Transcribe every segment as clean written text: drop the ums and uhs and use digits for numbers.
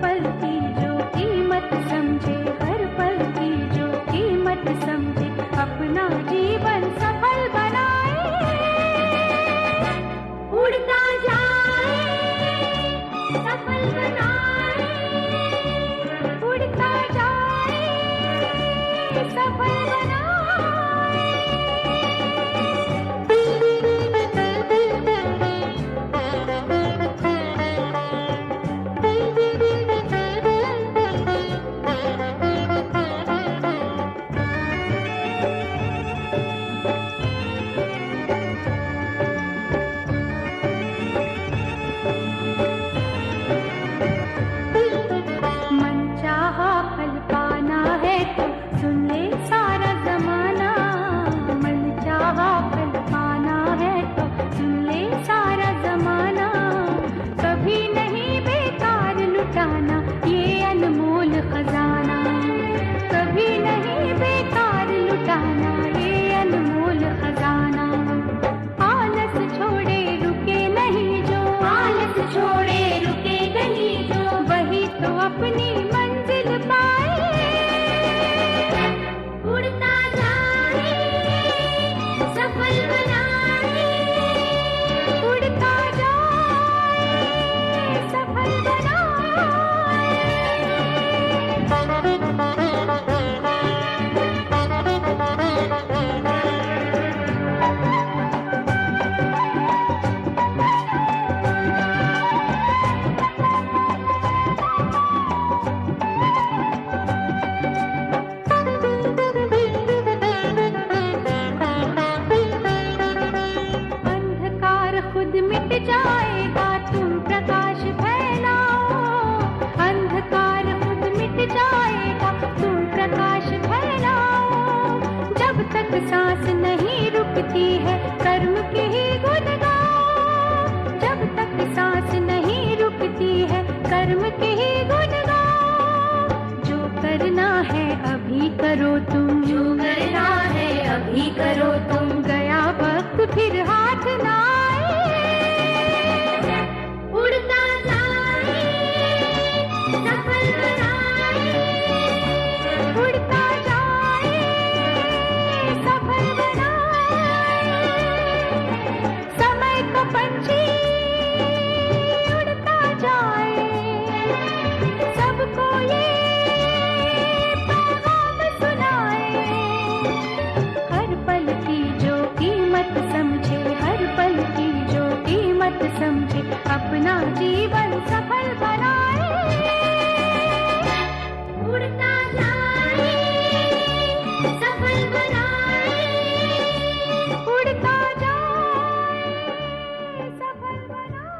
पल की जो कीमत समझे, हर पल की जो कीमत समझे, अपना जीवन सफल बनाए, उड़ता जाए सफल बनाए, उड़ता जाए सफल बनाए। मनचाहा फल पाना है तो सुन ले सारा जमाना, मनचाहा फल पाना है तो सुन ले सारा जमाना, कभी नहीं बेकार लुटाना ये अनमोल खजाना, कभी नहीं बेकार लुटाना ये अनमोल खजाना। आलस छोड़े रुके नहीं जो, आलस छोड़े रुके नहीं जो, वही तो अपनी मंजिल पाए, उड़ता जाए सफल बनाए, उड़ता जाए सफल बनाए। अंधकार खुद मिट जाएगा तुम प्रकाश फैलाओ, अंधकार खुद मिट जाएगा तुम प्रकाश फैलाओ, जब तक सांस नहीं रुकती है कर्म के ही गुण गाओ, जब तक सांस नहीं रुकती है कर्म के ही गुण गाओ, जो करना है अभी करो तुम, जो करना है अभी करो तुम, गया वक्त फिर हाथ ना आए, उड़ता जाए सफल बनाए, उड़ता जाए सफल बनाए। समय का पंछी उड़ता जाए, सबको ये पैगाम सुनाए, हर पल की जो कीमत समझे, हर पल की जो कीमत समझे, अपना जीवन सफल बनाए, उड़ता जाए सफल बनाए, उड़ता जाए सफल बनाए।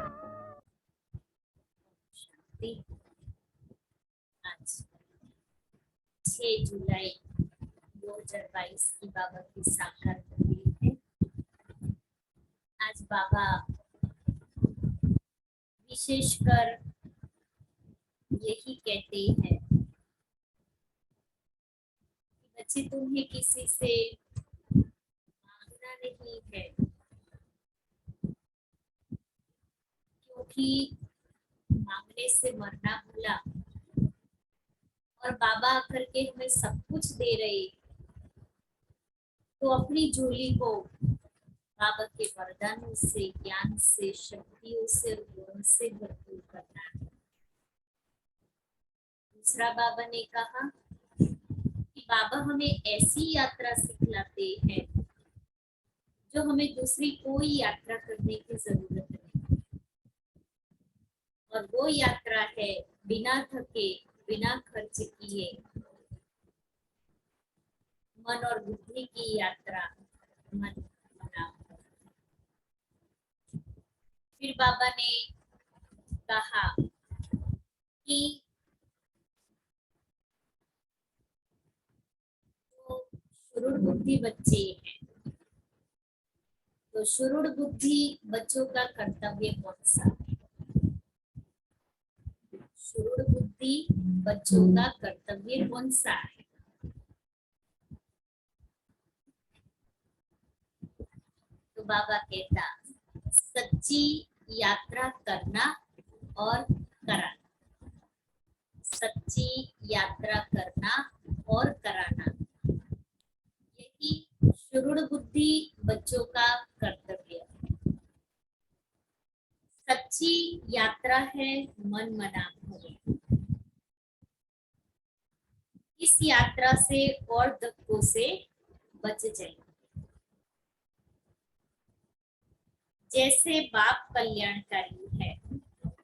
आज 6 जुलाई 2022 की बाबा की साकार तकरीर है। आज बाबा विशेषकर यही कहते हैं कि बच्चे तुम्हें किसी से मांगना नहीं है, क्योंकि मांगने से मरना भूला, और बाबा आकर के हमें सब कुछ दे रहे, तो अपनी झोली को बाबा के वरदानों से, ज्ञान से, शक्तियों से, गुण से भरपूर करना है। दूसरा बाबा ने कहा कि बाबा हमें ऐसी यात्रा सिखलाते हैं जो हमें दूसरी कोई यात्रा करने की जरूरत नहीं, और वो यात्रा है बिना थके, बिना खर्च किए, मन और बुद्धि की यात्रा, मन बना। फिर बाबा ने कहा कि जो शुरूढ़ बुद्धि बच्चे हैं, तो शुरूढ़ बुद्धि बच्चों का कर्तव्य कौन सा है? शुरूढ़ बुद्धि बच्चों का कर्तव्य कौन सा है? तो बाबा कहता सच्ची यात्रा करना और कराना। सच्ची यात्रा करना और कराना, यही शुरू बुद्धि बच्चों का कर्तव्य है। सच्ची यात्रा है मन मना भरे। इस यात्रा से और धक्कों से बच जाए। जैसे बाप कल्याणकारी है,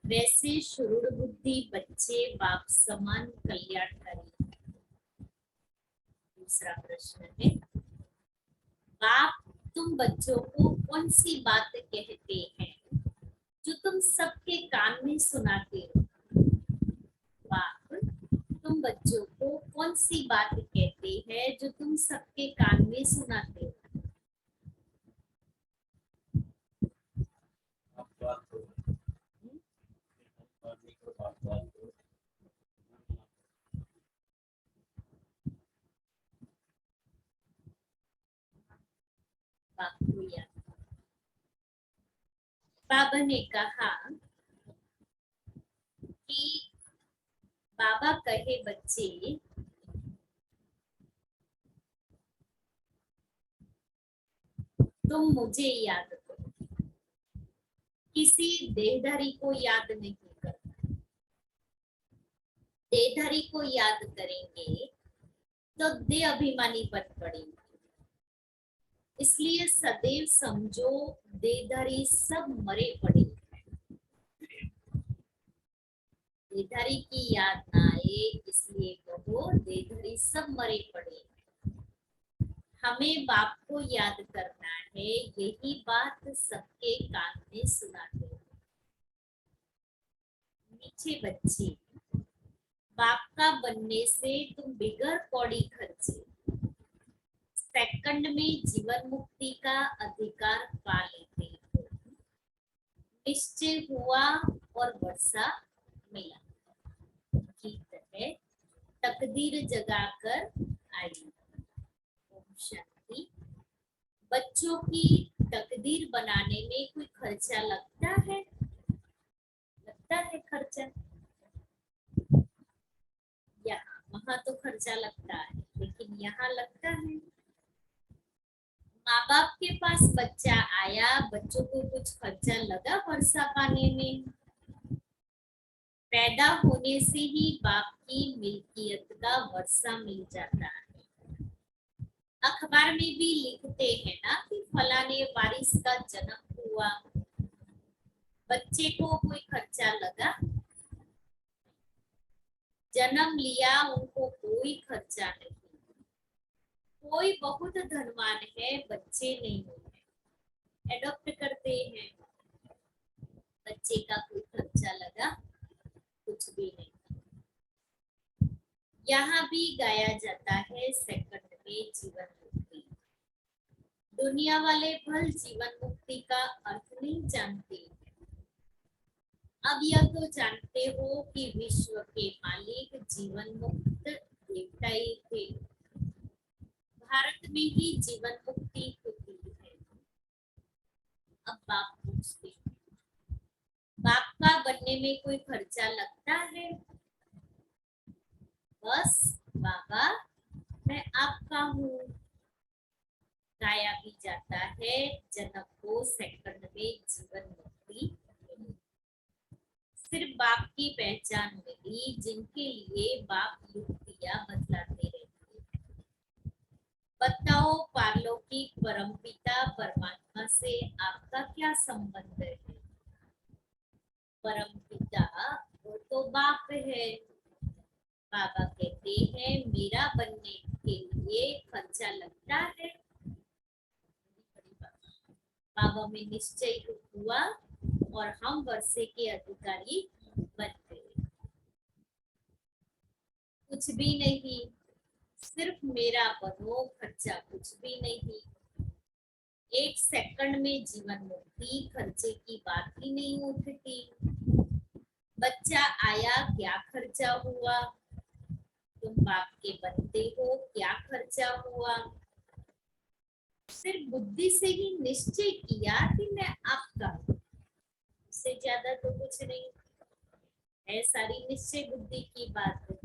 वैसे शुरू बुद्धि बच्चे बाप समान कल्याणकारी है। दूसरा प्रश्न है, बाप तुम बच्चों को कौन सी बात कहते हैं जो तुम सबके कान में सुनाते हो? बाप तुम बच्चों को कौन सी बात कहते हैं जो तुम सबके कान में सुनाते हो? बाप को याद। बाबा ने कहा कि बाबा कहे बच्चे तुम मुझे याद करो, किसी देहधारी को याद नहीं करना। देहधारी को याद करेंगे तो देह अभिमानी बन पड़ेंगे। इसलिए सदैव समझो देहधारी सब मरे पड़े। देहधारी की याद ना आए इसलिए कहो देहधारी सब मरे पड़े। हमें बाप को याद करना है, यही बात सबके कान में सुनाते हैं। नीचे बच्चे, बाप का बनने से तुम बिगर कौड़ी खर्चे सेकंड में जीवन मुक्ति का अधिकार पा लेते हो। निश्चय हुआ और वर्षा मिला। गीत है, तकदीर जगाकर आई। ओम शांति। बच्चों की तकदीर बनाने में कोई खर्चा लगता है? लगता है खर्चा? यहाँ वहां तो खर्चा लगता है, लेकिन यहाँ लगता है। माँ बाप के पास बच्चा आया, बच्चों को कुछ खर्चा लगा वर्षा पाने में? पैदा होने से ही बाप की मिल्कियत का वर्षा मिल जाता है। अखबार में भी लिखते हैं ना कि फलाने वारिस का जन्म हुआ। बच्चे को कोई खर्चा लगा? जन्म लिया, उनको कोई खर्चा नहीं। कोई बहुत धनवान है, बच्चे नहीं होते, एडॉप्ट करते हैं। बच्चे का कोई खर्चा लगा? कुछ भी नहीं। यहाँ भी गाया जाता है सेकंड में जीवन मुक्ति। दुनिया वाले भल जीवन मुक्ति का अर्थ नहीं जानते। अब यह तो जानते हो कि विश्व के मालिक जीवन मुक्त देवता ही थे। भारत में ही जीवन मुक्ति होती है। अब बाप पूछते हैं, बाप का बनने में कोई खर्चा लगता है? बस बाबा मैं आपका हूँ। गाया भी जाता है, जन्म को सेकंड में जीवन मुक्ति। सिर्फ बाप की पहचान मिली जिनके लिए बाप युक्तियां बतलाते रहते हैं। बताओ पारलौकिक परमपिता परमात्मा से आपका क्या संबंध है? परमपिता वो तो बाप है। बाबा कहते हैं मेरा बनने के लिए खर्चा लगता है। बाबा में निश्चय हुआ और हम वर्षे के अधिकारी बन गए। कुछ भी नहीं, सिर्फ मेरा बनो, खर्चा कुछ भी नहीं। एक सेकंड में जीवन मुक्ति, खर्चे की बात ही नहीं उठती। बच्चा आया, क्या खर्चा हुआ? तुम बाप के बनते हो, क्या खर्चा हुआ? सिर्फ बुद्धि से ही निश्चय किया कि मैं आपका हूं, उससे ज्यादा तो कुछ नहीं है। सारी निश्चय बुद्धि की बात है।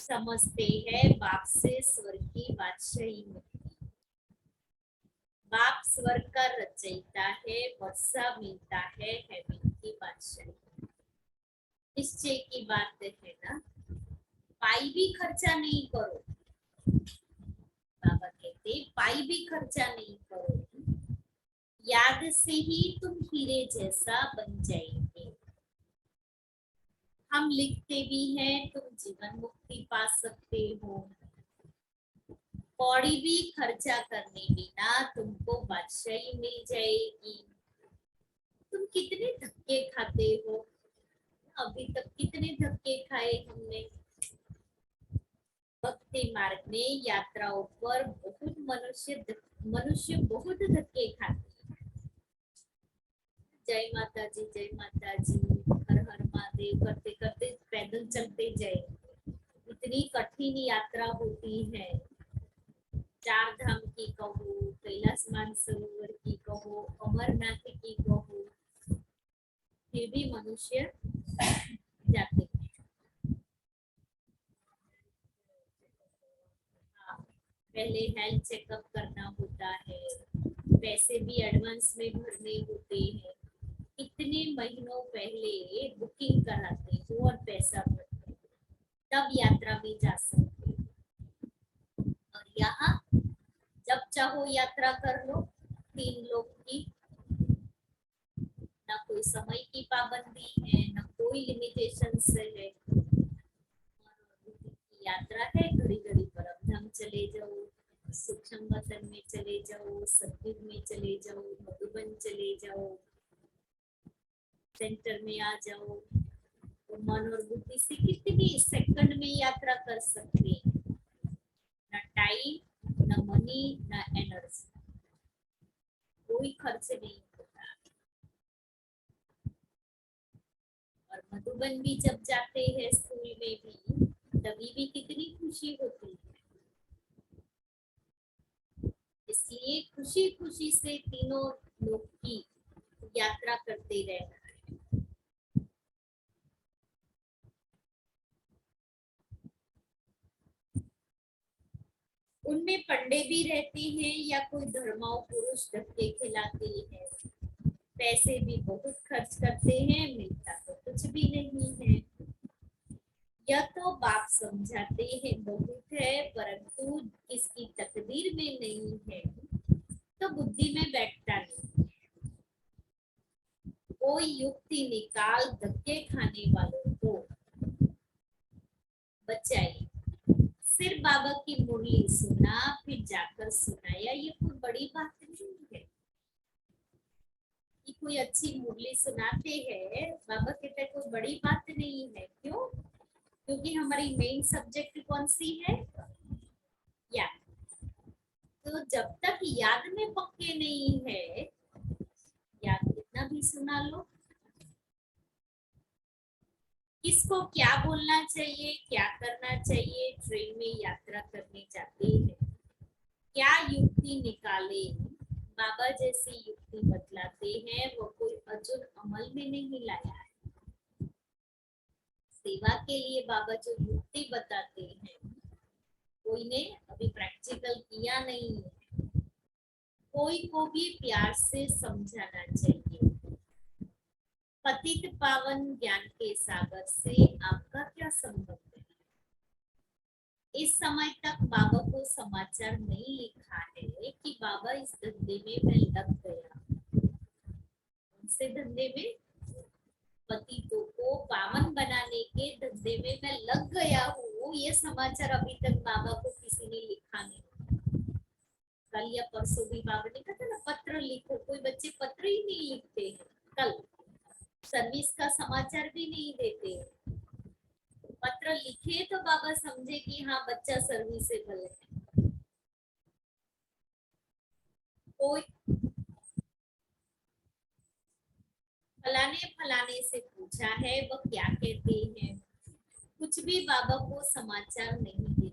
समझते हैं बाप से स्वर्ग की बादशाही मिलती। बाप स्वर्ग का रचयिता है, वर्षा मिलता है हेवन की बादशाही। निश्चय की बात है ना, पाई भी खर्चा नहीं करो। बाबा कहते पाई भी खर्चा नहीं करो, याद से ही तुम हीरे जैसा बन जाएंगे। हम लिखते भी हैं तुम जीवन मुक्ति पा सकते हो। कौड़ी भी खर्चा करने बिना तुमको बादशाही मिल जाएगी। तुम कितने धक्के खाते हो, अभी तक कितने धक्के खाए हमने। भक्ति मार्ग में यात्राओं पर बहुत मनुष्य बहुत धक्के खाते हैं। जय माता जी, हर हर महादेव करते करते पैदल चलते जाएंगे। इतनी कठिन यात्रा होती है। चार धाम की कहो, कैलाश मानसरोवर की कहो, अमरनाथ की कहो, फिर भी मनुष्य जाते हैं। हाँ, पहले हेल्थ चेकअप करना होता है, पैसे भी एडवांस में भरने होते हैं। कितने महीनों पहले बुकिंग कराते हो और पैसा भरते हो, तब यात्रा में जा सकते हो। और यहाँ जब चाहो यात्रा कर लो। 3 लोग की ना कोई समय की पाबंदी है, ना कोई लिमिटेशंस है। यात्रा है, घड़ी घड़ी परमधाम चले जाओ, सूक्ष्म वतन में चले जाओ, सतयुग में चले जाओ, मधुबन चले जाओ, सेंटर में आ जाओ। तो मन और बुद्धि से कितनी सेकंड में यात्रा कर सकते हैं। ना टाइम, ना मनी, ना एनर्जी, कोई खर्च नहीं होता। और मधुबन भी जब जाते हैं स्कूल में भी, तभी भी कितनी खुशी होती है। इसलिए खुशी खुशी से तीनों लोग की यात्रा करते रहना है। उनमें पंडे भी रहते हैं या कोई धर्माओ पुरुष धक्के खिलाते हैं, पैसे भी बहुत खर्च करते हैं, मिलता तो कुछ भी नहीं है। यह तो बाप समझाते हैं बहुत है, परंतु किसकी तकदीर में नहीं है तो बुद्धि में बैठता नहीं। कोई युक्ति निकाल धक्के खाने वालों को बचाए। सिर्फ बाबा की मुरली सुना फिर जाकर सुनाया, ये कोई बड़ी बात नहीं है। कि कोई अच्छी मुरली सुनाते हैं, बाबा कहते हैं कोई बड़ी बात नहीं है। क्यों? क्योंकि हमारी मेन सब्जेक्ट कौन सी है? याद। तो जब तक याद में पक्के नहीं है, याद कितना भी सुना लो। किसको क्या बोलना चाहिए, क्या करना चाहिए, ट्रेन में यात्रा करने जाते हैं, क्या युक्ति निकाले। बाबा जैसी युक्ति बतलाते हैं, वो कोई अर्जुन अमल में नहीं लाया है। सेवा के लिए बाबा जो युक्ति बताते हैं, कोई ने अभी प्रैक्टिकल किया नहीं है। कोई को भी प्यार से समझाना चाहिए। पतित पावन ज्ञान के सागर से आपका क्या संबंध है? इस समय तक बाबा को समाचार नहीं लिखा है कि बाबा इस धंधे में मैं लग गया। उनसे धंधे में, पतितों को पावन बनाने के धंधे में मैं लग गया हूँ, ये समाचार अभी तक बाबा को किसी ने लिखा नहीं। कल या परसों भी बाबा ने कहा था ना, पत्र लिखो। कोई बच्चे पत्र ही नहीं लिखते हैं। कल सर्विस का समाचार भी नहीं देते। पत्र लिखे तो बाबा समझे कि हाँ बच्चा सर्विसेबल है। कोई फलाने फलाने से पूछा है, वह क्या कहते हैं, कुछ भी बाबा को समाचार नहीं देते।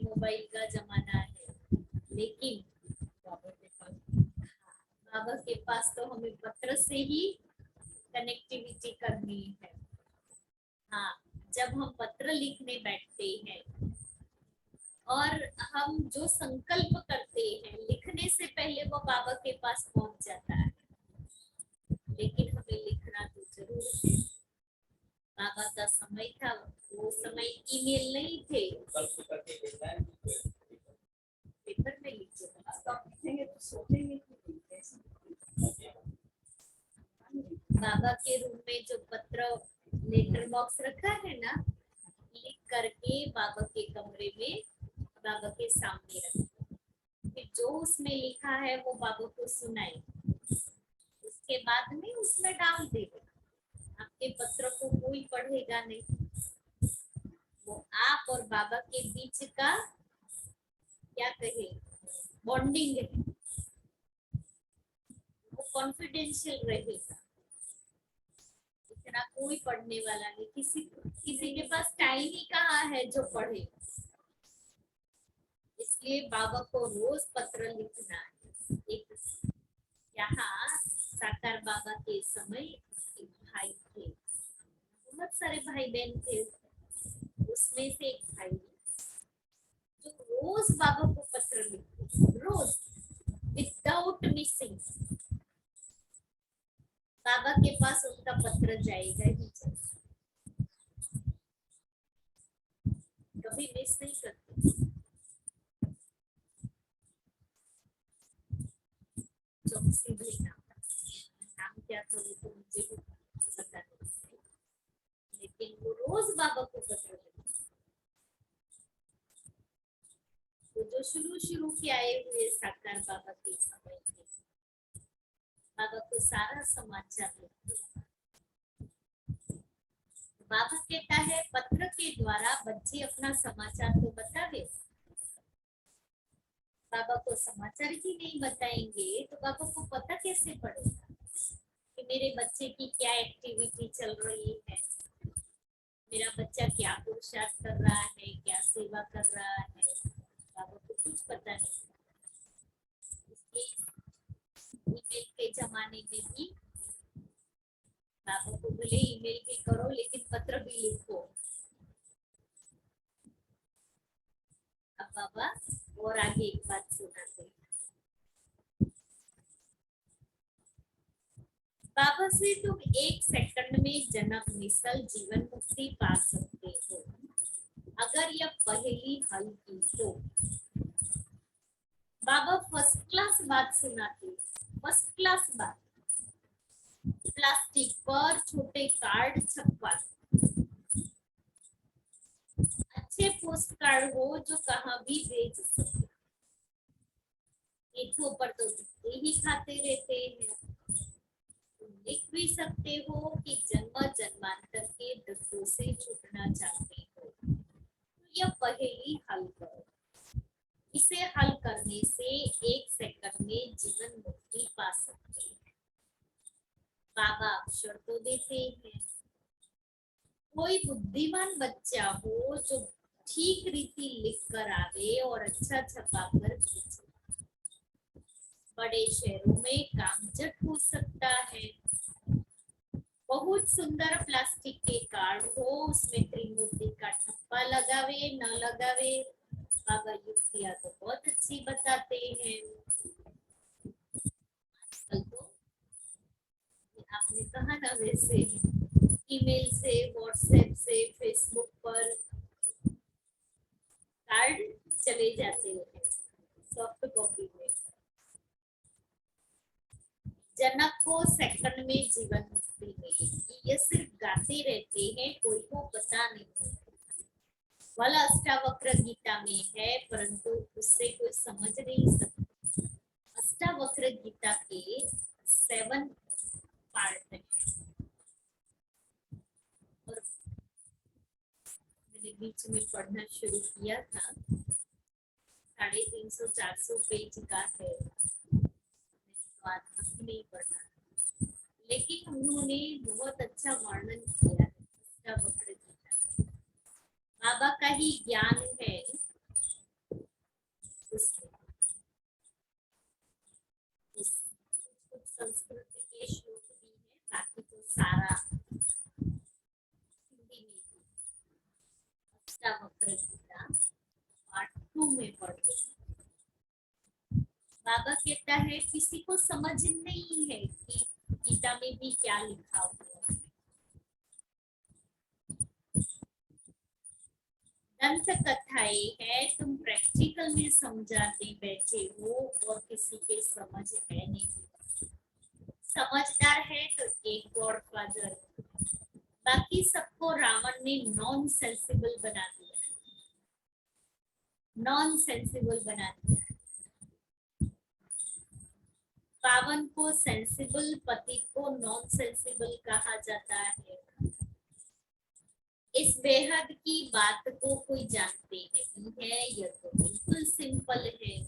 मोबाइल का जमाना है, लेकिन बाबा बाबा के पास तो हमें पत्र से ही कनेक्टिविटी करनी है। हाँ, जब हम पत्र लिखने बैठते हैं और हम जो संकल्प करते हैं, लिखने से पहले वो बाबा के पास पहुंच जाता है, लेकिन हमें लिखना तो जरूर है। बाबा का समय था, वो समय ईमेल नहीं थे, पेपर में लिखते बाबा के रूम में जो पत्र लेटर बॉक्स रखा है ना, लिख करके बाबा के कमरे में बाबा के सामने रखो, फिर जो उसमें लिखा है वो बाबा को सुनाए, उसके बाद में उसमें डाल देगा। आपके पत्र को कोई पढ़ेगा नहीं, वो आप और बाबा के बीच का क्या कहे बॉन्डिंग है, वो कॉन्फिडेंशियल रहेगा, इतना कोई पढ़ने वाला नहीं, किसी के पास टाइम ही कहाँ है जो पढ़े। इसलिए बाबा को रोज पत्र लिखना है। एक यहाँ साकार बाबा के समय एक भाई थे, बहुत सारे भाई बहन थे, उसमें से एक भाई जो रोज बाबा को पत्र लिखते, रोज विदाउट मिसिंग। बाबा के पास उनका पत्र जाएगा ही, कभी मिस नहीं करते। चौकसी भी नाम क्या था वो तो मुझे भी पता नहीं, लेकिन वो रोज बाबा को पत्र लिखते। तो जो शुरू के आए हुए साकार बाबा के समय थे, बाबा को सारा समाचार लिखते। बाबा कहता है पत्र के द्वारा बच्चे अपना समाचार तो बतावे, बाबा को समाचार ही नहीं बताएंगे तो बाबा को पता कैसे पड़ेगा कि मेरे बच्चे की क्या एक्टिविटी चल रही है, मेरा बच्चा क्या पुरुषार्थ कर रहा है, क्या सेवा कर रहा है, बाबा को कुछ पता नहीं। ईमेल के जमाने में भी बाबा को बोले ईमेल भी करो लेकिन पत्र भी लिखो। अब बाबा और आगे एक बात सुनाते हैं। बाबा से तुम एक सेकंड में जन्म निसल जीवन मुक्ति पा सकते हो, अगर यह पहली हल की तो। बाबा फर्स्ट क्लास बात सुनाते, फर्स्ट क्लास बात। प्लास्टिक पर छोटे कार्ड छपवा, अच्छे पोस्ट कार्ड हो जो कहाँ भी भेज सके। ईंटों पर तो ही खाते रहते हैं, लिख भी सकते हो कि जन्म जन्मांतर के दुखों से छूटना चाहते हो, तो यह पहेली हल करो। इसे हल करने से एक सेकंड में जीवन मुक्ति पा सकते हैं। बाबा अक्षर तो देते हैं, कोई बुद्धिमान बच्चा हो जो ठीक रीति लिख कर आवे और अच्छा छपा कर भेजे। बड़े शहरों में काम झट हो सकता है, बहुत सुंदर प्लास्टिक के कार्ड हो, उसमें त्रिमूर्ति का ठप्पा लगावे न लगावे, बाबा युक्तियां तो बहुत अच्छी बताते हैं। आजकल तो आपने कहा ना, वैसे ईमेल से, व्हाट्सएप से, फेसबुक पर कार्ड चले जाते हैं सॉफ्ट कॉपी में। जनक को सेकंड में जीवन मुक्ति मिली, ये सिर्फ गाते रहते हैं, कोई को पता नहीं। वाला अष्टावक्र गीता में है, परंतु उससे कोई समझ नहीं सकता। अष्टावक्र गीता के 7 पार्ट है और मैंने बीच में पढ़ना शुरू किया था, 350-400 पेज का है, नहीं पढ़ा, लेकिन उन्होंने बहुत अच्छा वर्णन किया है। बाबा का ही ज्ञान है उसमें, कुछ संस्कृत के श्लोक भी है, बाकी तो सारा हिंदी में भी। अष्टावक्र गीता पार्ट 2 में पढ़ लो। बाबा कहता है किसी को समझ नहीं है कि गीता में भी क्या लिखा हुआ है। दंत कथाएं है, तुम प्रैक्टिकल में समझाते बैठे हो और किसी के समझ है नहीं। समझदार है तो एक गॉडफादर, बाकी सबको रावण ने नॉन सेंसिबल बना दिया, नॉन सेंसिबल बना दिया। पावन को सेंसिबल, पति को नॉन सेंसिबल कहा जाता है। इस बेहद की बात को कोई जानते नहीं है, यह तो बिल्कुल सिंपल है।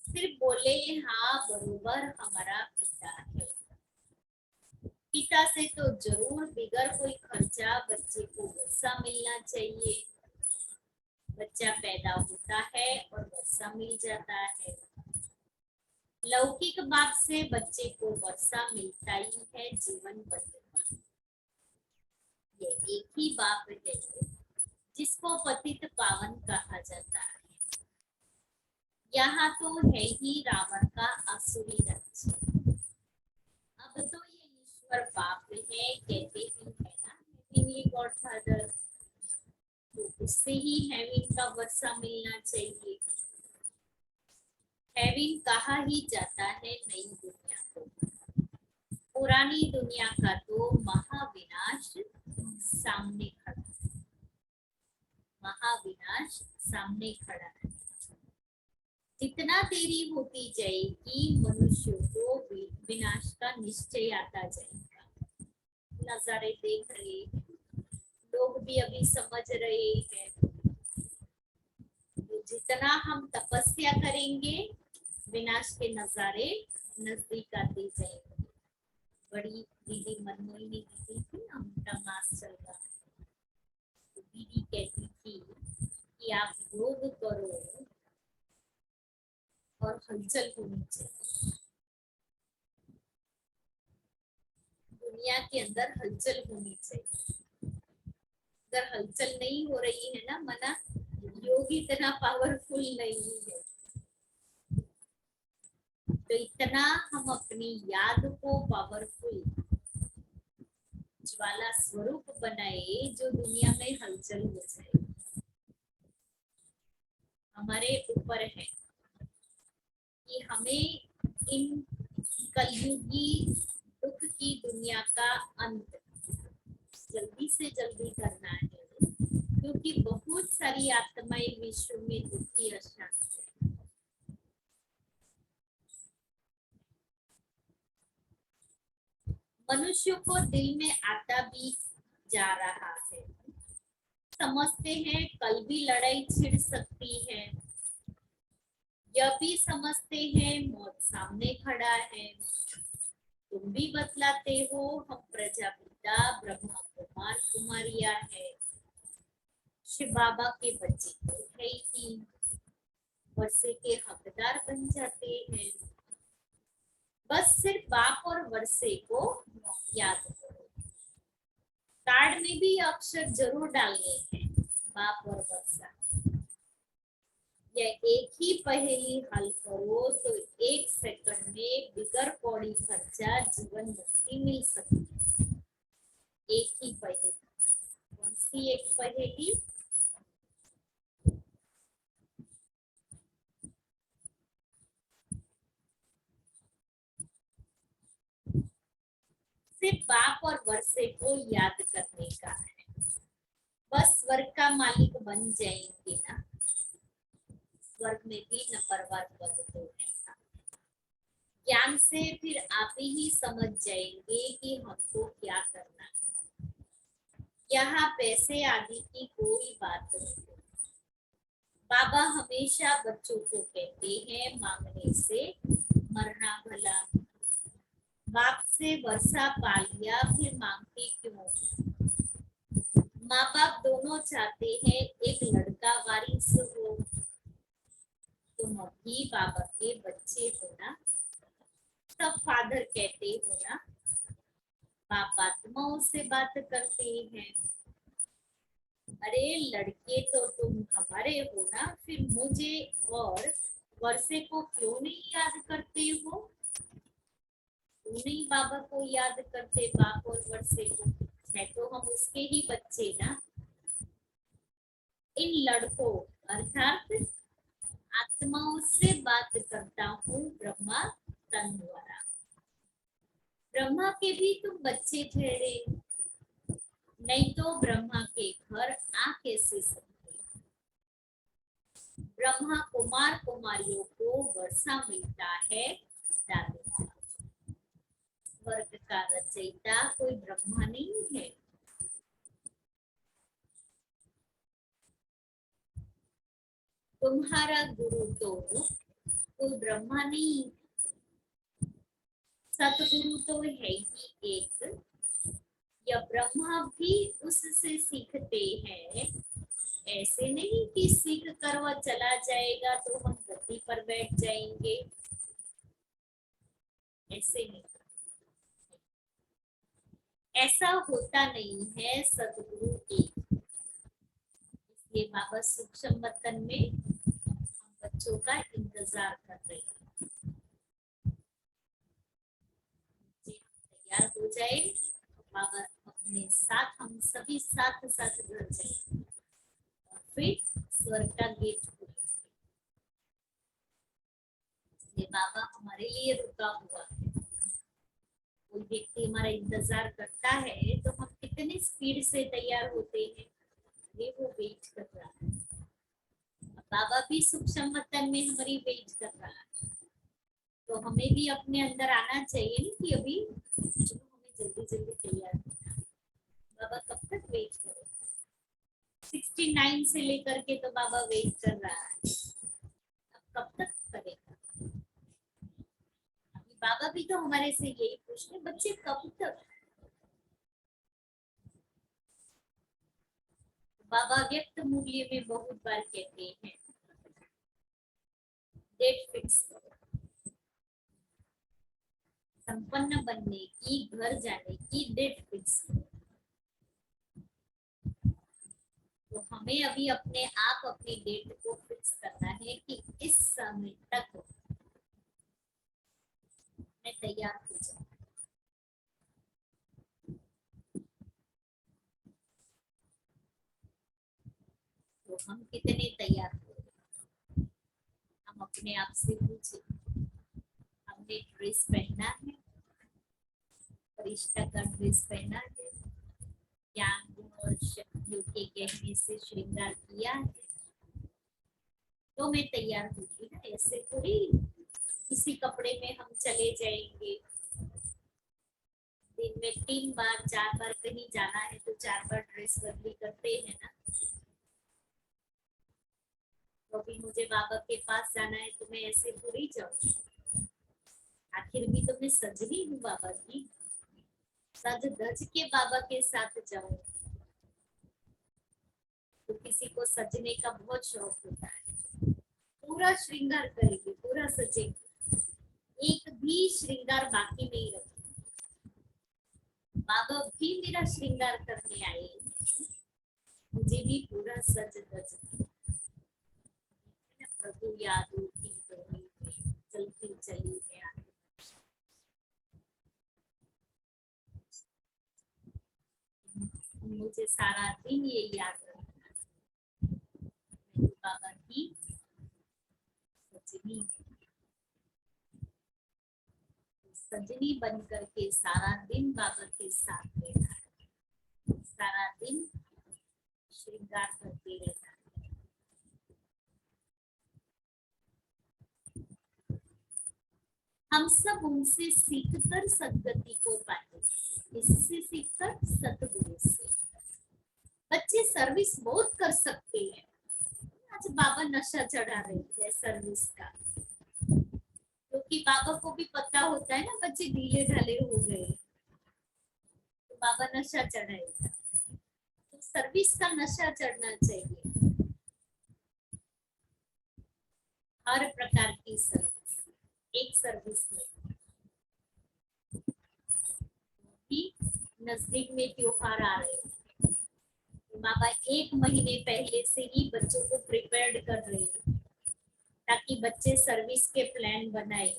सिर्फ बोले हाँ बरोबर हमारा पिता है। पिता से तो जरूर बिगर कोई खर्चा बच्चे को वर्षा मिलना चाहिए। बच्चा पैदा होता है और वर्षा मिल जाता है। लौकिक बाप से बच्चे को वर्षा मिलता ही है जीवन भर। ये एक ही बाप है जिसको पतित पावन कहा जाता है। यहाँ तो है ही रावण का आसुरी राज्य। अब तो ये ईश्वर बाप है, कहते ही है ना, ये गॉडफादर, तो उससे ही हेवन का वर्षा मिलना चाहिए। हेवन कहा ही जाता है नई दुनिया को। पुरानी दुनिया का तो महाविनाश सामने खड़ा है, महाविनाश सामने खड़ा है। जितना देरी होती जाएगी मनुष्यों को विनाश का निश्चय आता जाएगा। नजारे देख रहे हैं, लोग भी अभी समझ रहे हैं। तो जितना हम तपस्या करेंगे विनाश के नजारे नजदीक आते जाएंगे। बड़ी दीदी मनमोहिनी दीदी थी ना, उनका मास चल रहा है, तो दीदी कहती थी कि आप योग करो और हलचल होनी चाहिए। दुनिया के अंदर हलचल होनी चाहिए। अगर हलचल नहीं हो रही है ना मना, योग इतना पावरफुल नहीं है। तो इतना हम अपनी याद को पावरफुल ज्वाला स्वरूप बनाए जो दुनिया में हलचल हो जाए। हमारे ऊपर है कि हमें इन कलयुगी दुख की दुनिया का अंत जल्दी से जल्दी करना है, क्योंकि बहुत सारी आत्माएं विश्व में दुखी अशांत है। मनुष्यों को दिल में आता भी जा रहा है। समझते हैं कल भी लड़ाई छिड़ सकती है, यह भी समझते हैं मौत सामने खड़ा है। तुम भी बतलाते हो हम प्रजापिता ब्रह्मा कुमार कुमारिया है। शिव बाबा के बच्चे तो है ही, वर्षे के हकदार बन जाते हैं। बस सिर्फ बाप और वर्षे को याद करो। कार्ड में भी अक्षर जरूर डालने हैं, बाप और वर्षा। यह एक ही पहेली हल करो तो 1 सेकंड में बिगर कौड़ी खर्चा जीवन मुक्ति मिल सकती है। एक ही पहेली। कौन सी एक पहेली? सिर्फ बाप और वर्षे को याद करने का है। बस स्वर्ग का मालिक बन जाएंगे ना। स्वर्ग में भी नंबरवार पद तो है। ज्ञान से फिर आप ही समझ जाएंगे कि हमको क्या करना है। यहाँ पैसे आदि की कोई बात नहीं। बाबा हमेशा बच्चों को कहते हैं मांगने से मरना भला। बाप से वर्षा पा लिया फिर मांगते क्यों? माँ बाप दोनों चाहते हैं एक लड़का वारिस हो। तुम अभी बाबा के बच्चे हो ना। सब फादर कहते हो ना, बाप आत्माओं से बात करते हैं। अरे लड़के तो तुम हमारे हो ना, फिर मुझे और वर्षे को क्यों नहीं याद करते हो? क्यों नहीं बाबा को याद करते, बाप और वर्षे को? है तो हम उसके ही बच्चे ना। इन लड़कों अर्थात आत्माओं से बात करता हूँ ब्रह्मा तन द्वारा। ब्रह्मा के भी तुम बच्चे ठहरे, नहीं तो ब्रह्मा के घर आ कैसे सकते? ब्रह्मा कुमार कुमारियों को वर्षा मिलता है दादा। स्वर्ग का रचयिता कोई ब्रह्मा नहीं है। तुम्हारा गुरु तो कोई ब्रह्मा नहीं, सतगुरु तो है ही एक। या ब्रह्मा भी उससे सीखते हैं। ऐसे नहीं कि सीख कर वह चला जाएगा तो हम गद्दी पर बैठ जाएंगे, ऐसे नहीं, ऐसा होता नहीं है। सतगुरु एक, इसलिए बाबा सूक्ष्म वतन में हम बच्चों का इंतजार कर रहे हैं। तैयार हो जाए बाबा अपने साथ, हम सभी साथ साथ घर जाए और फिर स्वर्ग का गेट खोले। इसलिए बाबा हमारे लिए रुका हुआ है। कोई व्यक्ति हमारा इंतजार करता है तो हम कितनी स्पीड से तैयार होते हैं, ये वो वेट कर रहा है। बाबा भी सूक्ष्म वतन में हमारी वेट कर रहा है, तो हमें भी अपने अंदर आना चाहिए कि अभी हमें जल्दी जल्दी तैयार होना है। बाबा कब तक वेट करे? 69 से लेकर के तो बाबा वेट कर रहा है, अब कब तक करेगा? अभी बाबा भी तो हमारे से यही पूछ रहे, बच्चे कब तक? बाबा व्यक्त मूल्य में बहुत बार कहते हैं डेट फिक्स करो। संपन्न बनने की, घर जाने की डेट फिक्स करो। तो हमें अभी अपने आप अपनी डेट को फिक्स करना है कि इस समय तक मैं तैयार हो जाऊं। तो हम कितने तैयार हो? हम अपने आप से पूछे, हमने ड्रेस पहना है, फरिश्ता का ड्रेस पहना है, ज्ञान गुण और शक्तियों के गहने से श्रृंगार किया है, तो मैं तैयार होगी ना। ऐसे थोड़ी किसी कपड़े में हम चले जाएंगे। दिन में 3 बार 4 बार कहीं जाना है तो 4 बार ड्रेस बदली करते हैं ना। तो अभी मुझे बाबा के पास जाना है तो मैं ऐसे थोड़ी जाऊंगी, आखिर भी तो मैं सजनी हूँ बाबा की, सज धज के बाबा के साथ जाऊं। तो किसी को सजने का बहुत शौक होता है, पूरा श्रृंगार करेंगे, पूरा सजेंगे, एक भी श्रृंगार बाकी नहीं रखेंगे। बाबा भी मेरा श्रृंगार करने आए, मुझे भी पूरा सज धज। प्रभु यादों की डोरी में चलती चली गया, मुझे सारा दिन ये याद रखना है, बाबा की सजनी, सजनी बन करके सारा दिन बाबा के साथ रहना है, सारा दिन श्रृंगार करते रहना है। हम सब उनसे सीखकर सदगति को पाते, इससे सीखकर सतगुरु से। बच्चे सर्विस बहुत कर सकते हैं। आज बाबा नशा चढ़ा रहे हैं सर्विस का, क्योंकि बाबा को भी पता होता है ना बच्चे ढीले ढाले हो गए, तो बाबा नशा चढ़ाएगा। तो सर्विस का नशा चढ़ना चाहिए, हर प्रकार की सर्विस, एक सर्विस नहीं। नजदीक में त्योहार आ रहे हैं, माँ बाप 1 महीने पहले से ही बच्चों को प्रिपेयर्ड कर रही है ताकि बच्चे सर्विस के प्लान बनाए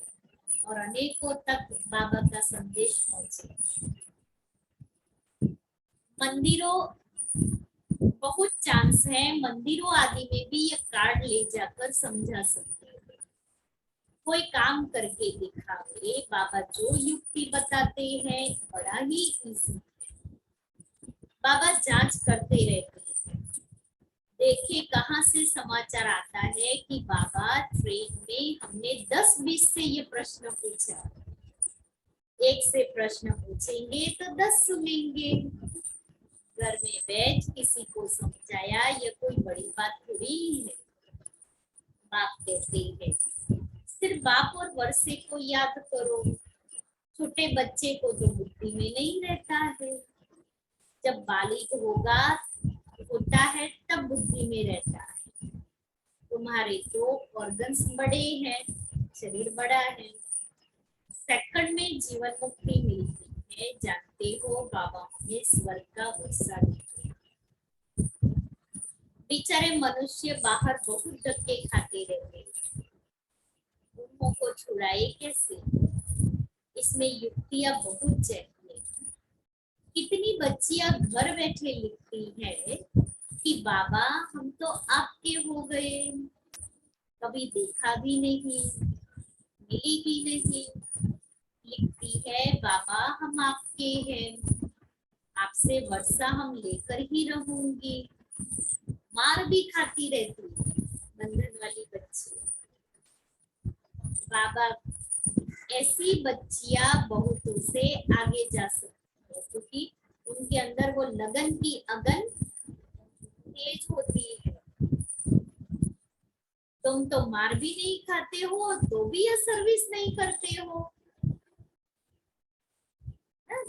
और अनेकों तक बाबा का संदेश पहुंचे। मंदिरों, बहुत चांस है मंदिरों आदि में भी ये कार्ड ले जाकर समझा सकते हैं। कोई काम करके दिखावे, बाबा जो युक्ति बताते हैं बड़ा ही इजी। बाबा जांच करते रहते हैं। देखिए कहाँ से समाचार आता है कि बाबा ट्रेन में हमने 10-20 से ये प्रश्न पूछा, एक से प्रश्न पूछेंगे तो 10 सुनेंगे। घर में बैठ किसी को समझाया, ये कोई बड़ी बात थोड़ी है। बाप कहते हैं सिर्फ बाप और वर्षे को याद करो, छोटे बच्चे को तो बुद्धि में नहीं रहता है, जब बालिग होता है तब बुद्धि में रहता है। तुम्हारे तो ऑर्गन्स बड़े हैं, शरीर बड़ा है, सेकंड में जीवन मुक्ति मिलती है। जानते हो बाबा हमें स्वर्ग का वर्षा देते हैं। बेचारे मनुष्य बाहर बहुत धक्के खाते रहते हैं, उनको को छुड़ाए कैसे? इसमें युक्तियां बहुत चाहिए। कितनी बच्चियां घर बैठे लिखती है कि बाबा हम तो आपके हो गए, कभी देखा भी नहीं, मिली भी नहीं। लिखती है बाबा हम आपके हैं, आपसे वर्षा हम लेकर ही रहूंगी। मार भी खाती रहती है बंधन वाली बच्ची। बाबा ऐसी बच्चियां बहुतों से आगे जा सकती है क्योंकि उनके अंदर वो लगन की अगन तेज होती है। तुम तो मार भी नहीं खाते हो तो भी यह सर्विस नहीं करते हो।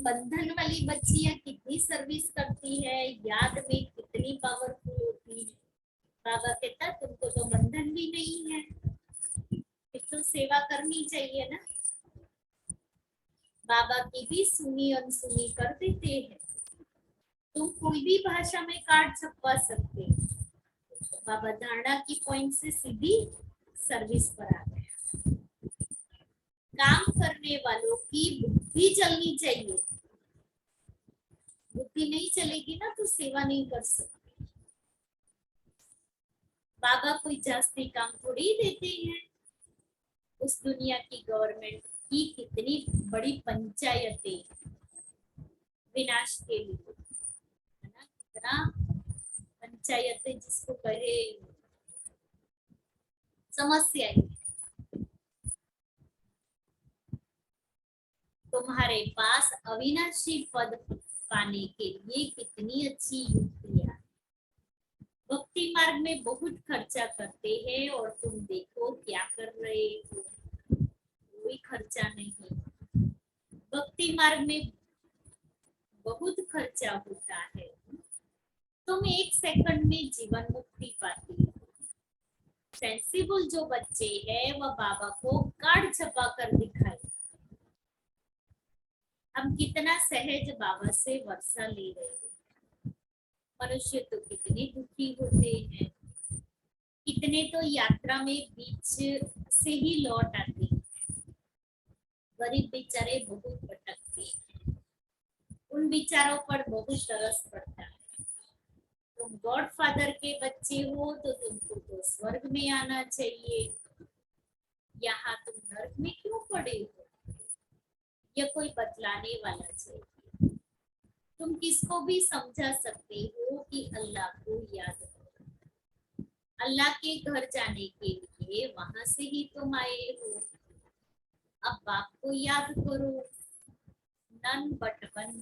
बंधन वाली बच्चियां कितनी सर्विस करती है, याद में कितनी पावरफुल होती है। बाबा कहता तुमको तो बंधन भी नहीं है, फिर तो सेवा करनी चाहिए ना। बाबा की भी सुनी अनसुनी कर देते हैं। तुम कोई भी भाषा में कार्ड छपवा सकते हो। बाबा धारणा की पॉइंट से सीधी सर्विस पर आ गया। काम करने वालों की बुद्धि चलनी चाहिए, बुद्धि नहीं चलेगी ना तो सेवा नहीं कर सकते। बाबा कोई जास्ती काम थोड़ी देते हैं। उस दुनिया की गवर्नमेंट की कितनी बड़ी पंचायतें विनाश के लिए, है ना? कितना पंचायतें जिसको कहे समस्याएं। तुम्हारे पास अविनाशी पद पाने के लिए कितनी अच्छी युक्तियां। भक्ति मार्ग में बहुत खर्चा करते हैं और तुम देखो क्या कर रहे हो, कोई खर्चा नहीं। भक्ति मार्ग में बहुत खर्चा होता है, तुम 1 सेकंड में जीवन मुक्ति पाती हो। सेंसिबल जो बच्चे हैं वह बाबा को कार्ड छपा कर दिखाए। हम कितना सहज बाबा से वर्षा ले रहे हैं। मनुष्य तो कितने दुखी होते हैं, कितने तो यात्रा में बीच से ही लौट आते हैं। गरीब बेचारे बहुत भटकते हैं, उन बेचारों पर बहुत तरस पड़ता है। तुम गॉड फादर के बच्चे हो तो तुमको तो स्वर्ग में आना चाहिए, यहाँ तुम नर्क में क्यों पड़े हो? यह कोई बतलाने वाला चाहिए। तुम किसको भी समझा सकते हो कि अल्लाह को याद करो। अल्लाह के घर जाने के लिए वहां से ही तुम आए हो। अब बाप को याद करो। नन बट वन,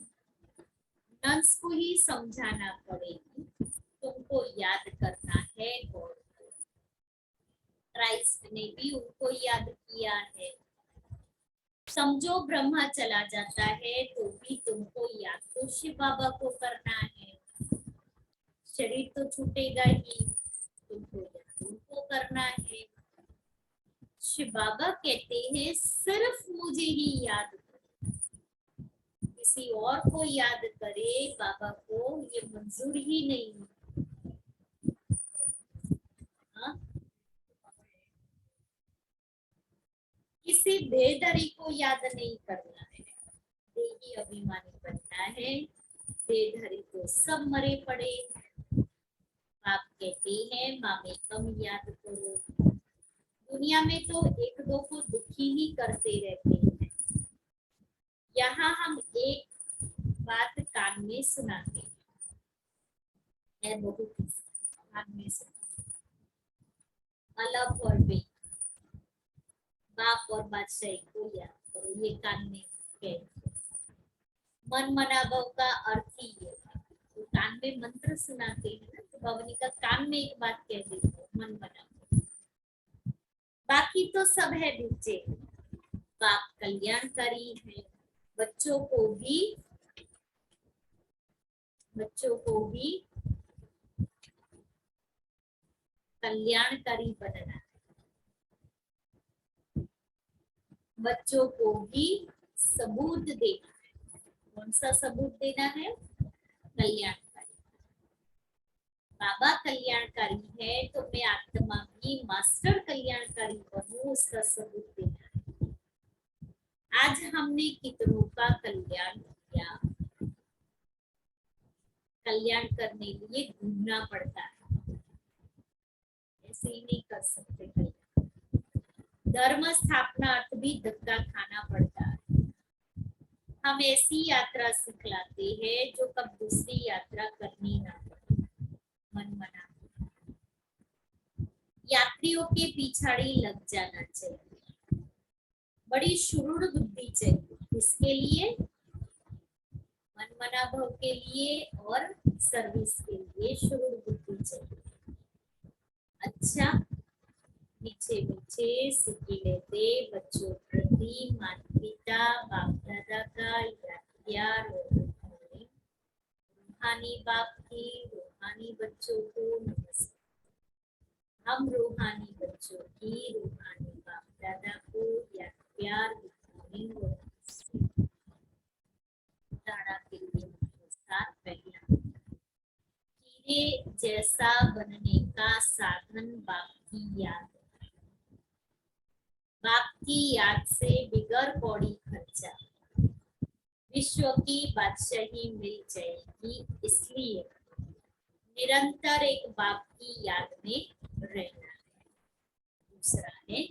नन्स को ही समझाना पड़ेगी, तुमको याद करना है गॉड को। क्राइस्ट ने भी उनको याद किया है। समझो ब्रह्मा चला जाता है तो भी तुमको याद तो शिव बाबा को करना है। शरीर तो छूटेगा ही, तुमको याद उनको करना है। शिव बाबा कहते हैं सिर्फ मुझे ही याद करो। इस किसी और को याद करे बाबा को, ये मंजूर ही नहीं है। हाँ? किसी देहधारी को याद नहीं करना है, देही अभिमानी बनना है। देहधारी तो सब मरे पड़े। बाप कहते हैं मामे कम याद करो। दुनिया में तो एक दो को दुखी ही करते रहते हैं। यहाँ हम एक बात कान में सुनाते हैं, बहुत कान में सुनाते। अलग और बेग, बाप और बादशाही को याद करो, ये कान में कहते। मन मनाभव का अर्थ ही ये है। तो कान में मंत्र सुनाते हैं ना, तो भवनी का कान में एक बात कह देते हैं, मन मनाभव। बाकी तो सब है बच्चे। बाप कल्याणकारी है, बच्चों को भी कल्याणकारी बनना है। बच्चों को भी सबूत देना है। कौन सा सबूत देना है? कल्याणकारी। बाबा कल्याणकारी है तो मैं आत्मा भी मास्टर कल्याणकारी बनूं, उसका सबूत देना है। आज हमने कितनों का कल्याण किया। कल्याण करने के लिए घूमना पड़ता है, ऐसे ही नहीं कर सकते कल्याण। धर्म स्थापना अर्थ भी धक्का खाना पड़ता है। हम ऐसी यात्रा सिखलाते हैं जो कब दूसरी यात्रा करनी ना पड़े। मन मना यात्रियों के पिछाड़ी लग जाना चाहिए। बड़ी शुरूढ़ बुद्धि चाहिए, इसके लिए मन मना भव के लिए और सर्विस के लिए शुरूढ़ बुद्धि चाहिए। अच्छा, मीठे मीठे सीखी लेते बच्चों प्रति माता पिता बाप दादा का याद रूहानी बाप की रूहानी बच्चों को नमस्कार। हम रूहानी बच्चों की रूहानी बाप दादा को प्यार दादा के लिए नमस्कार। पहला, हीरे जैसा बनने का साधन बाप की याद। बाप की याद से बिगर कौड़ी खर्चा विश्व की बादशाही मिल जाएगी। इसलिए निरंतर एक बाप की याद में रहना है। दूसरा है,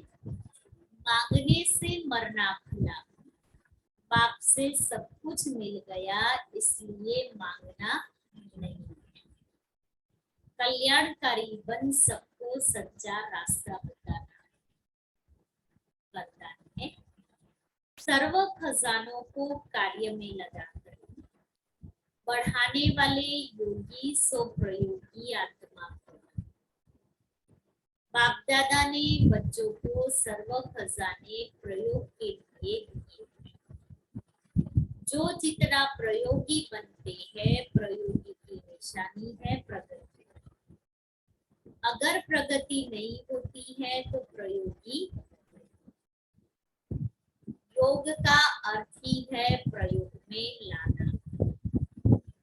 मांगने से मरना भला। बाप से सब कुछ मिल गया, इसलिए मांगना नहीं। कल्याणकारी बन सबको सच्चा रास्ता बताना करता है। सर्व खजानों को कार्य में लगाकर बढ़ाने वाले योगी सो प्रयोगी आत्मा को। बाप दादा ने बच्चों को सर्व खजाने प्रयोग के लिए दिए। जो जितना प्रयोगी बनते हैं, प्रयोगी की निशानी है प्रगति। अगर प्रगति नहीं होती है तो प्रयोगी। योग का अर्थ ही है प्रयोग में लाना।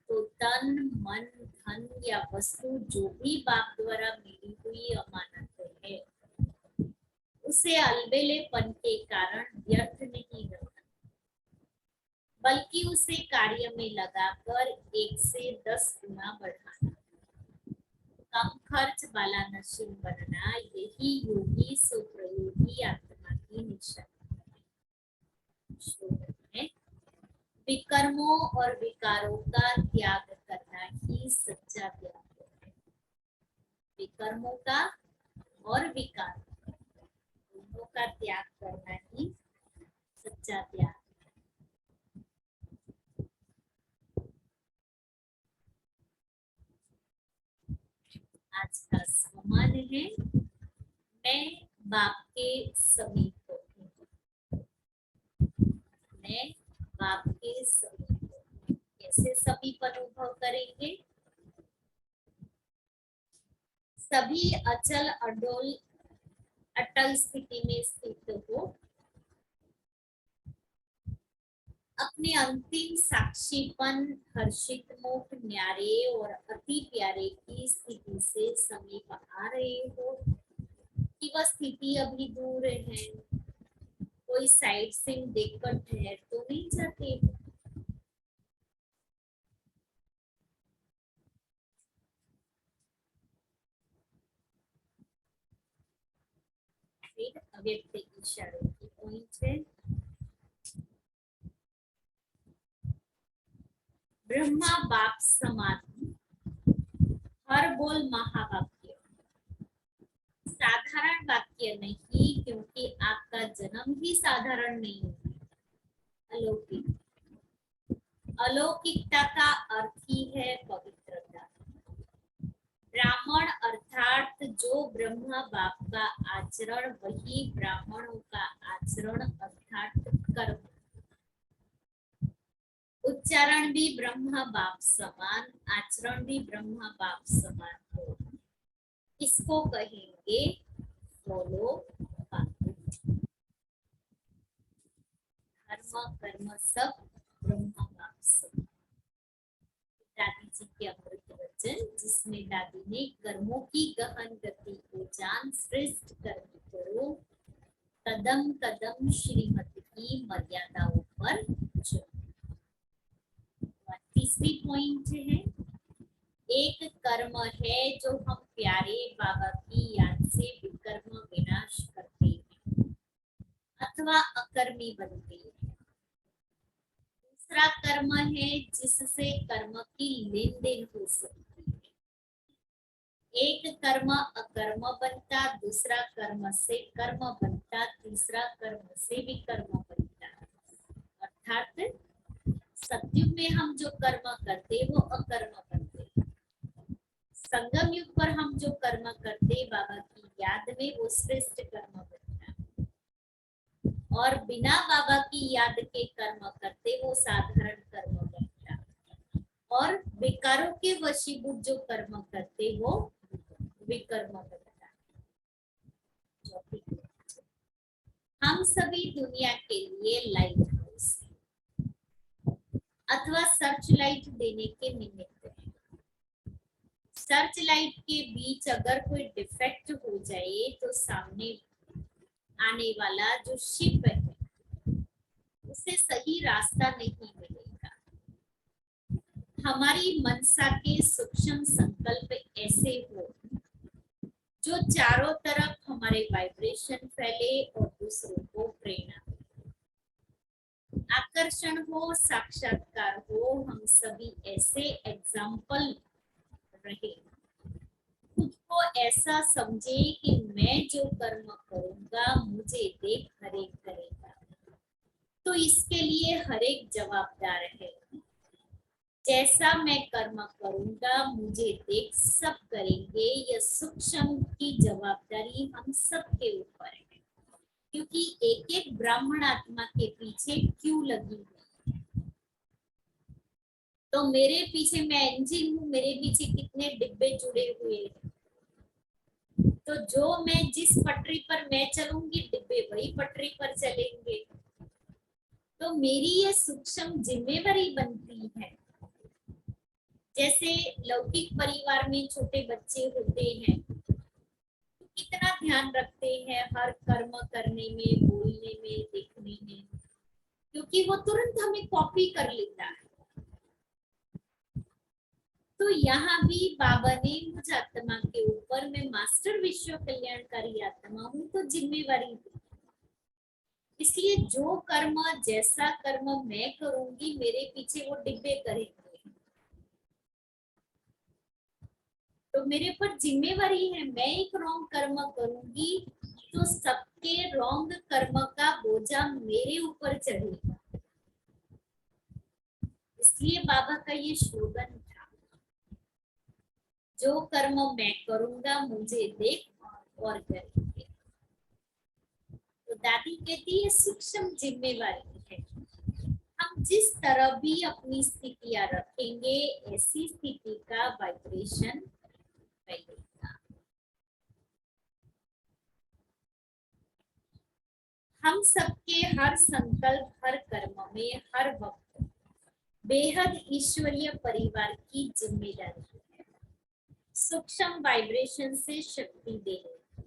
तो तन मन धन या वस्तु जो भी बाप द्वारा मिली हुई अमानत है, उसे अलबेलेपन के कारण व्यर्थ नहीं करना, बल्कि उसे कार्य में लगाकर 1 से 10 गुना बढ़ाना। कम खर्च वाला नशीन बनना, यही योगी सो प्रयोगी आत्मा की निशानी है। विकर्मों और विकारों का त्याग करना ही सच्चा त्याग है। विकर्मों का और विकार दोनों का त्याग करना ही सच्चा त्याग। आज का सम्मान है, मैं बाप के समीप हूँ। मैं बाप के समीप हूँ। कैसे समीप अनुभव करेंगे? सभी अचल अटल स्थिति में स्थित हो। अपने अंतिम साक्षीपन, हर्षित मुख, न्यारे और अति प्यारे की स्थिति से समीप आ रहे हो कि वह स्थिति अभी दूर है? कोई साइड सीन देखकर ठहर तो नहीं जाते हो? फिर अव्यक्त इशारों की पॉइंट है। ब्रह्मा बाप समान, हर बोल महावाक्य। साधारण वाक्य नहीं, क्योंकि आपका जन्म ही साधारण नहीं है, अलौकिक। अलौकिकता का अर्थ ही है पवित्रता। ब्राह्मण अर्थात जो ब्रह्मा बाप का आचरण, वही ब्राह्मणों का आचरण अर्थात कर्म। उच्चारण भी ब्रह्मा बाप समान, आचरण भी ब्रह्मा बाप समान हो, इसको कहेंगे फॉलो धर्म कर्म सब ब्रह्मा बाप समान। दादी जी के अमृत वचन, जिसमें दादी ने कर्मों की गहन गति को जान श्रेष्ठ कर्म करो, कदम कदम श्रीमत की मर्यादाओं पर चलो। तीसरी पॉइंट है, एक कर्म है जो हम प्यारे बाबा की याद से विकर्म विनाश करते हैं अथवा अकर्मी बनते हैं। दूसरा कर्म है जिससे कर्म की लेन देन हो सकती है। एक कर्म अकर्म बनता, दूसरा कर्म से कर्म बनता, तीसरा कर्म से विकर्म बनता। अर्थात सतयुग में हम जो कर्म करते वो अकर्म करते, संगम युग पर हम जो कर्म करते बाबा की याद में वो श्रेष्ठ कर्म बनता, और बिना बाबा की याद के कर्म करते वो साधारण कर्म बनता, और विकारों के वशीभूत जो कर्म करते वो विकर्म बनता। हम सभी दुनिया के लिए लाइट हाउस अथवा सर्च लाइट देने के निमित्त है। सर्च लाइट के बीच अगर कोई डिफेक्ट हो जाए तो सामने आने वाला जो शिप है उसे सही रास्ता नहीं मिलेगा। हमारी मनसा के सूक्ष्म संकल्प ऐसे हो जो चारों तरफ हमारे वाइब्रेशन फैले और दूसरों को प्रेरणा, आकर्षण हो, साक्षात्कार हो। हम सभी ऐसे एग्जाम्पल रहे, खुद को ऐसा समझे कि मैं जो कर्म करूंगा मुझे देख हर एक करेगा, तो इसके लिए हर एक जवाबदार है। जैसा मैं कर्म करूंगा मुझे देख सब करेंगे, यह सूक्ष्म की जवाबदारी हम सबके ऊपर है, क्योंकि एक एक ब्राह्मण आत्मा के पीछे क्यों लगी हुई है। तो मेरे पीछे मैं इंजन हूँ, मेरे पीछे कितने डिब्बे जुड़े हुए हैं, तो जो मैं जिस पटरी पर मैं चलूंगी डिब्बे वही पटरी पर चलेंगे। तो मेरी ये सूक्ष्म जिम्मेवारी बनती है। जैसे लौकिक परिवार में छोटे बच्चे होते हैं, कितना ध्यान रखते हैं हर कर्म करने में, बोलने में, देखने में, क्योंकि वो तुरंत हमें कॉपी कर लेता है। तो यहाँ भी बाबा ने मुझ आत्मा के ऊपर, मैं मास्टर विश्व कल्याणकारी आत्मा हूँ, तो जिम्मेवारी दी। इसलिए जो कर्म, जैसा कर्म मैं करूंगी मेरे पीछे वो डिब्बे करेंगे, तो मेरे पर जिम्मेवारी है। मैं एक रॉन्ग कर्म करूंगी तो सबके रॉन्ग कर्म का बोझा मेरे ऊपर चढ़ेगा। इसलिए बाबा का ये स्लोगन था, जो कर्म मैं करूंगा मुझे देख और करेंगे। तो दादी कहती है सूक्ष्म जिम्मेवारी है। हम जिस तरह भी अपनी स्थितियां रखेंगे ऐसी स्थिति का वाइब्रेशन फैलेगा। हम सबके हर संकल्प, हर कर्म में, हर वक्त बेहद ईश्वरीय परिवार की जिम्मेदारी है सूक्ष्म वाइब्रेशन से शक्ति देने।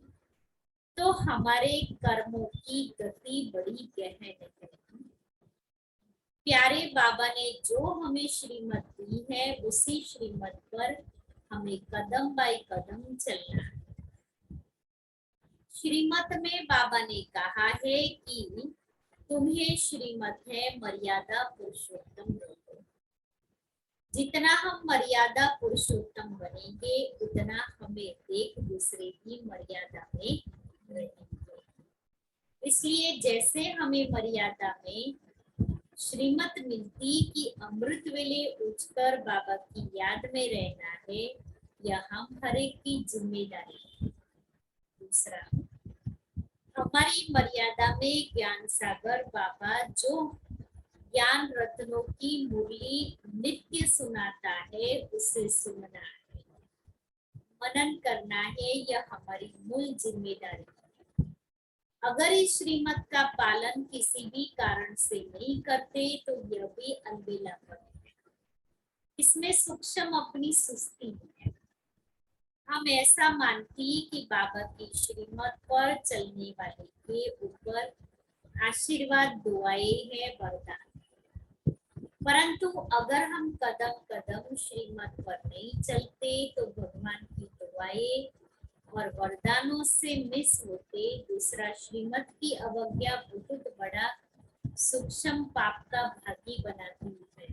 तो हमारे कर्मों की गति बड़ी गहन है। प्यारे बाबा ने जो हमें श्रीमत दी है, उसी श्रीमत पर हमें कदम बाय कदम चलना है। श्रीमत में बाबा ने कहा है कि तुम्हें श्रीमत है मर्यादा पुरुषोत्तम बनो। जितना हम मर्यादा पुरुषोत्तम बनेंगे, उतना हमें एक दूसरे की मर्यादा में रहेंगे। इसलिए जैसे हमें मर्यादा में श्रीमत मिलती कि अमृत वेले उठकर बाबा की याद में रहना है, यह हम हर एक की जिम्मेदारी है। दूसरा, हमारी मर्यादा में ज्ञान सागर बाबा जो ज्ञान रत्नों की मुरली नित्य सुनाता है, उसे सुनना है, मनन करना है, यह हमारी मूल जिम्मेदारी है। अगर इस श्रीमत का पालन किसी भी कारण से नहीं करते तो यह भी अलबेलापन है। इसमें सूक्ष्म अपनी सुस्ती है। हम ऐसा मानती कि बाबा की श्रीमत पर चलने वाले के ऊपर आशीर्वाद, दुआएं है, वरदान। परंतु अगर हम कदम कदम श्रीमत पर नहीं चलते तो भगवान की दुआएं और वरदानों से मिस होते। दूसरा, श्रीमत की अवज्ञा बहुत बड़ा सूक्ष्म पाप का भागी बनाती है।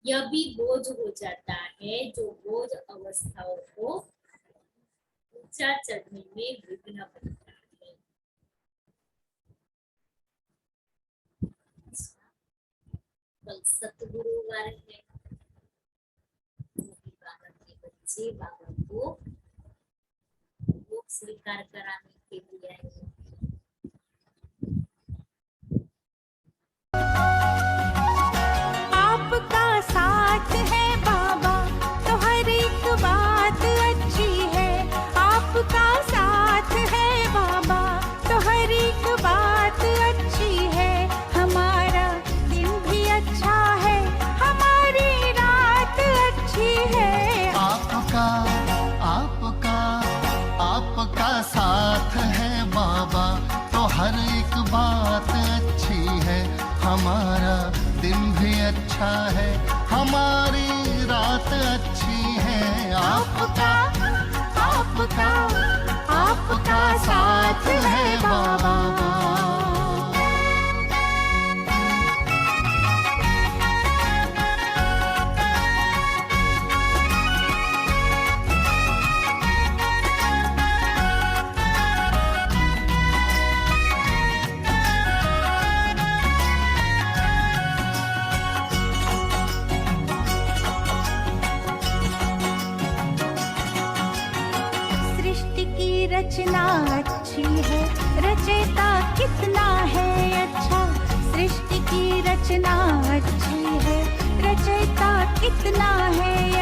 यह भी बोझ हो जाता है, जो बोझ अवस्थाओं को ऊंचा चढ़ने में विघ्न बनता है। कल सतगुरुवार है। बाबा के बच्चे बाबा को योग स्वीकार कराने के लिए आए। आपका साथ है बाबा तो हर एक बात अच्छी है। आपका साथ है बाबा तो हर एक बात अच्छी है। हमारा दिन भी अच्छा है, हमारी रात अच्छी है। आपका साथ है बाबा तो हर एक बात अच्छी है। हमारा दिन भी अच्छा है, हमारी रात अच्छी है। आपका साथ है बाबा। रचना अच्छी है, रचयिता कितना है अच्छा। सृष्टि की रचना अच्छी है, रचयिता कितना है